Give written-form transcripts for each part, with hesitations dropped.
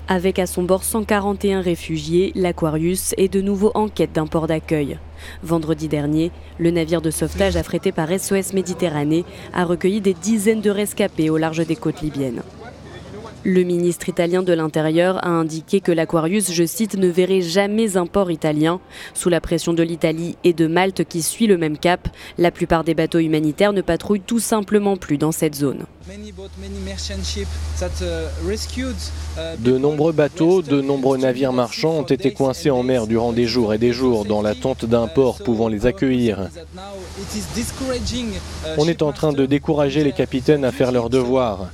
Avec à son bord 141 réfugiés, l'Aquarius est de nouveau en quête d'un port d'accueil. Vendredi dernier, le navire de sauvetage affrété par SOS Méditerranée a recueilli des dizaines de rescapés au large des côtes libyennes. Le ministre italien de l'Intérieur a indiqué que l'Aquarius, je cite, ne verrait jamais un port italien. Sous la pression de l'Italie et de Malte qui suit le même cap, la plupart des bateaux humanitaires ne patrouillent tout simplement plus dans cette zone. De nombreux bateaux, de nombreux navires marchands ont été coincés en mer durant des jours et des jours dans l'attente d'un port pouvant les accueillir. On est en train de décourager les capitaines à faire leur devoir.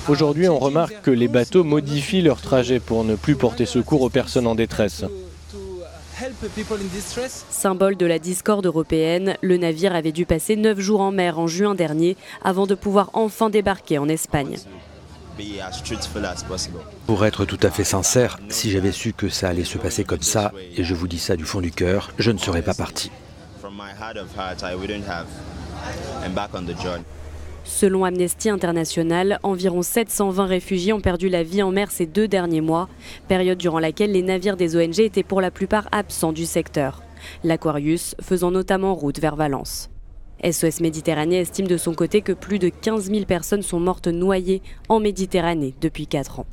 Aujourd'hui, on remarque que les bateaux modifient leur trajet pour ne plus porter secours aux personnes en détresse. Symbole de la discorde européenne, le navire avait dû passer 9 jours en mer en juin dernier avant de pouvoir enfin débarquer en Espagne. Pour être tout à fait sincère, si j'avais su que ça allait se passer comme ça, et je vous dis ça du fond du cœur, je ne serais pas parti. Selon Amnesty International, environ 720 réfugiés ont perdu la vie en mer ces 2 derniers mois, période durant laquelle les navires des ONG étaient pour la plupart absents du secteur. L'Aquarius faisant notamment route vers Valence. SOS Méditerranée estime de son côté que plus de 15 000 personnes sont mortes noyées en Méditerranée depuis 4 ans.